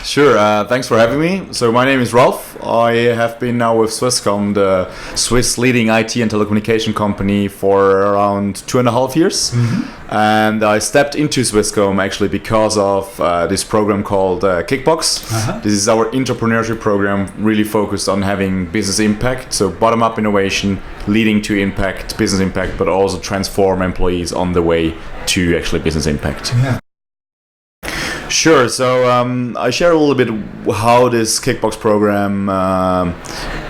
Sure. Thanks for having me. So my name is Ralph. I have been now with Swisscom, the Swiss leading IT and telecommunication company, for around 2.5 years. And I stepped into Swisscom actually because of this program called Kickbox. This is our entrepreneurship program, really focused on having business impact. So bottom-up innovation leading to impact, business impact, but also transform employees on the way to actually business impact. Yeah. Sure. So I share a little bit how this Kickbox program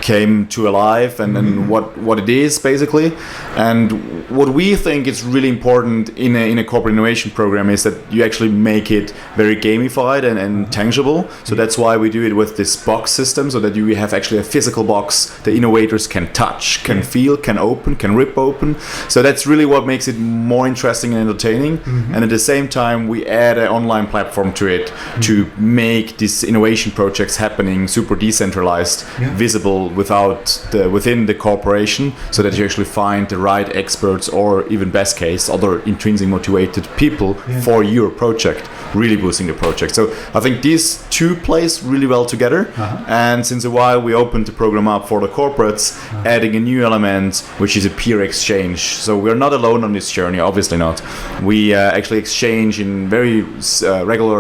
came to alive and what it is basically. And what we think is really important in a corporate innovation program is that you actually make it very gamified and tangible. So that's why we do it with this box system, so that you have actually a physical box the innovators can touch, can feel, can open, can rip open. So that's really what makes it more interesting and entertaining. And at the same time, we add an online platform to it to make these innovation projects happening super decentralized, visible within the corporation, so that you actually find the right experts, or even best case other intrinsically motivated people for your project, really boosting the project. So I think these two plays really well together. And since a while we opened the program up for the corporates, adding a new element, which is a peer exchange. So we're not alone on this journey, obviously not. We actually exchange in very regular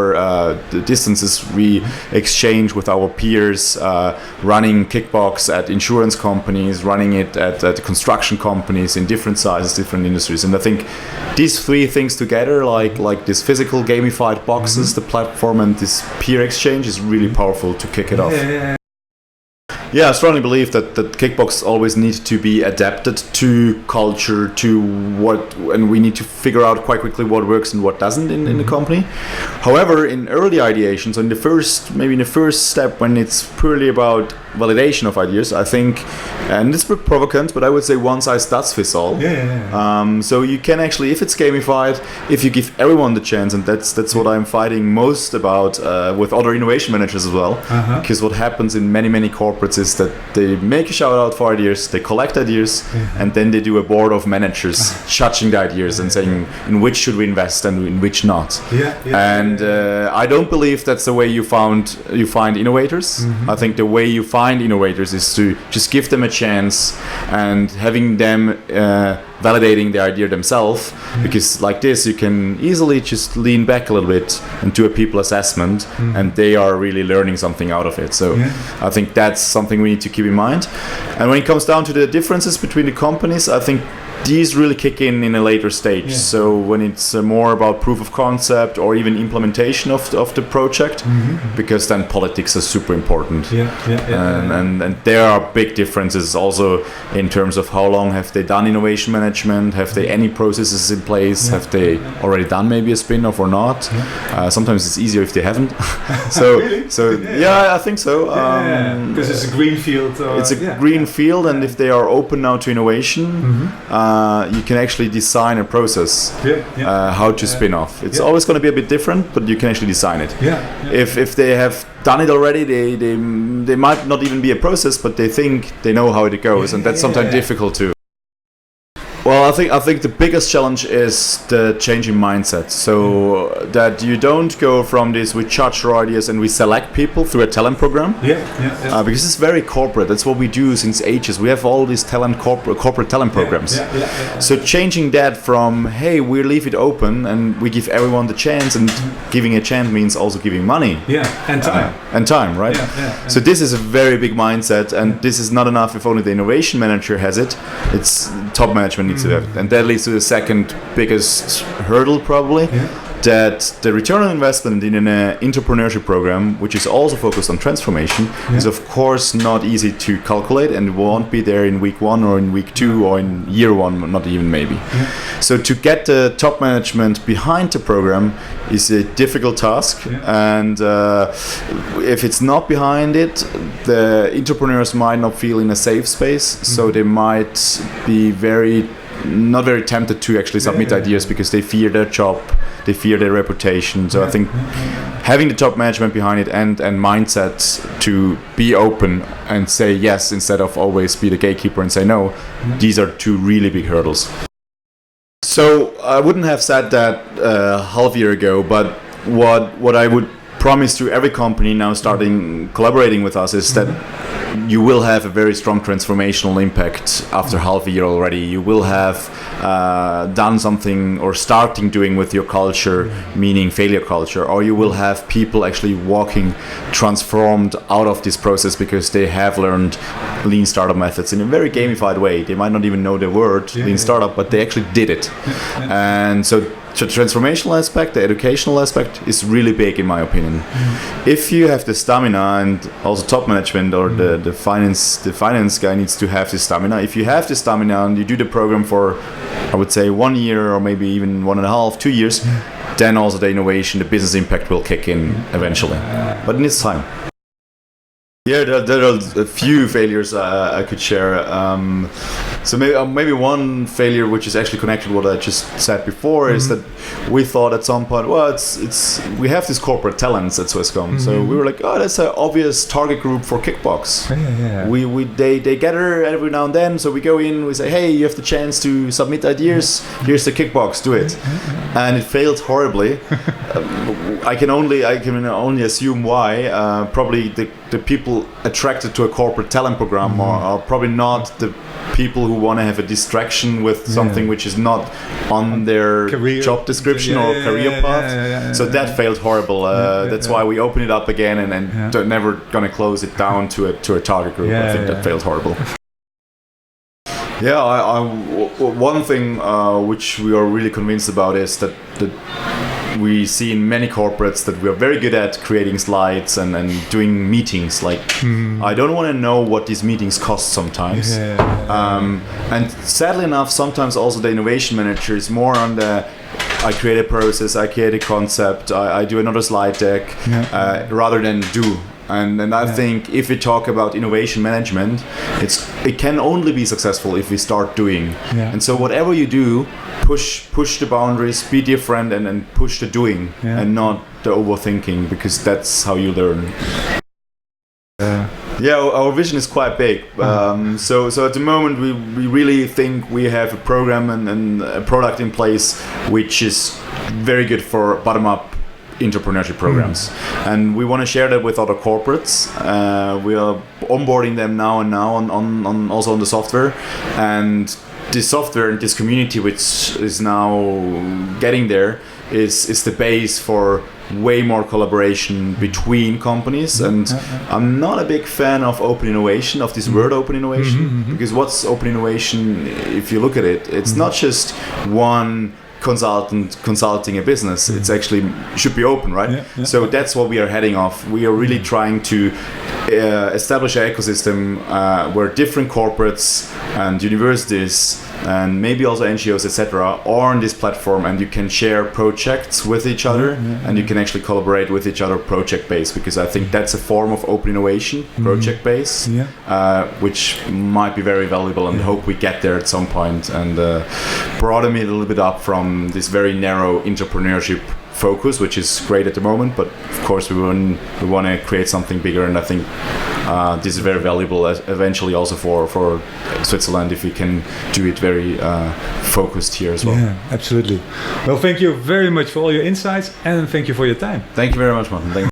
distances. We exchange with our peers, running Kickbox at insurance companies, running it at construction companies in different sizes, different industries. And I think these three things together, like this physical gamified boxes, the platform, and this peer exchange, is really powerful to kick it off. Yeah, I strongly believe that Kickbox always needs to be adapted to culture, and we need to figure out quite quickly what works and what doesn't in the company. However, in early ideation, so in the first step, when it's purely about validation of ideas, I think, and it's a bit provocant, but I would say one size does fit all. So you can actually, if it's gamified, if you give everyone the chance, and that's what I'm fighting most about with other innovation managers as well, because what happens in many corporates is that they make a shout out for ideas, they collect ideas, and then they do a board of managers judging the ideas and saying in which should we invest and in which not. And I don't believe that's the way you find innovators. I think the way you find innovators is to just give them a chance and having them validating the idea themselves, because like this you can easily just lean back a little bit and do a people assessment, and they are really learning something out of it. So I think that's something we need to keep in mind. And when it comes down to the differences between the companies, I think these really kick in a later stage. So when it's more about proof of concept or even implementation of the project, because then politics is super important. And there are big differences also in terms of how long have they done innovation management, have they any processes in place, have they already done maybe a spin-off or not. Sometimes it's easier if they haven't. I think so. Because it's a green field. It's a green field, and if they are open now to innovation, you can actually design a process how to spin off. It's always going to be a bit different, but you can actually design it. If they have done it already, they might not even be a process, but they think they know how it goes, and that's sometimes difficult too. Well, I think the biggest challenge is the change in mindset. So that you don't go from this, we judge our ideas and we select people through a talent program. Because it's very corporate. That's what we do since ages. We have all these corporate talent programs. So changing that from, hey, we leave it open and we give everyone the chance, and giving a chance means also giving money. And time. And time, right? So this is a very big mindset, and this is not enough if only the innovation manager has it. It's top management needs to have it. And that leads to the second biggest hurdle probably, that the return on investment in an entrepreneurship program, which is also focused on transformation, is of course not easy to calculate, and won't be there in week 1 or in week 2 or in year 1, not even maybe. So to get the top management behind the program is a difficult task, and if it's not behind it, the entrepreneurs might not feel in a safe space, so they might be not very tempted to actually submit ideas, because they fear their job, they fear their reputation. So I think having the top management behind it and mindset to be open and say yes instead of always be the gatekeeper and say no, these are two really big hurdles. So I wouldn't have said that half a year ago, but what I would promise to every company now starting collaborating with us is that you will have a very strong transformational impact after half a year already. You will have done something or starting doing with your culture, meaning failure culture, or you will have people actually walking transformed out of this process because they have learned lean startup methods in a very gamified way. They might not even know the word lean startup, but they actually did it. And so the transformational aspect, the educational aspect is really big in my opinion. If you have the stamina, and also top management or the finance guy needs to have the stamina. If you have the stamina and you do the program for, I would say, 1 year or maybe even 1.5, 2 years, then also the innovation, the business impact will kick in eventually. But it needs time. Yeah, there are a few failures I could share. So maybe one failure which is actually connected to what I just said before is that we thought at some point, well, it's we have these corporate talents at Swisscom, so we were like, oh, that's an obvious target group for Kickbox. They gather every now and then, so we go in, we say, hey, you have the chance to submit ideas. Here's the Kickbox, do it, and it failed horribly. I can only assume why. Probably the people attracted to a corporate talent program are probably not the people who want to have a distraction with something which is not on their job description or career path. So that failed horrible. That's why we open it up again and never gonna close it down to a target group. I think that failed horrible. Yeah, one thing which we are really convinced about is that we see in many corporates that we are very good at creating slides and doing meetings. Like, I don't want to know what these meetings cost sometimes. And sadly enough, sometimes also the innovation manager is more on the, I create a process, I create a concept, I do another slide deck, rather than do. And I think if we talk about innovation management, it can only be successful if we start doing. And so whatever you do, push the boundaries, be different, and push the doing, and not the overthinking, because that's how you learn. Our vision is quite big. So at the moment we really think we have a program and a product in place which is very good for bottom-up entrepreneurship programs, and we want to share that with other corporates. We are onboarding them now on also on the software, and this software and this community which is now getting there is the base for way more collaboration between companies. And I'm not a big fan of open innovation, of this word open innovation, because what's open innovation, if you look at it, it's not just one consultant consulting a business. It's actually should be open, right? So that's what we are heading off. We are really trying to establish an ecosystem where different corporates and universities and maybe also NGOs, etc., are on this platform, and you can share projects with each other, and you can actually collaborate with each other project-based, because I think that's a form of open innovation, project-based, which might be very valuable, and hope we get there at some point and broaden it a little bit up from this very narrow entrepreneurship focus, which is great at the moment, but of course we want to create something bigger, and I think this is very valuable eventually also for Switzerland, if we can do it very focused here as well. Yeah, absolutely. Well, thank you very much for all your insights, and thank you for your time. Thank you very much, Martin. Thank you.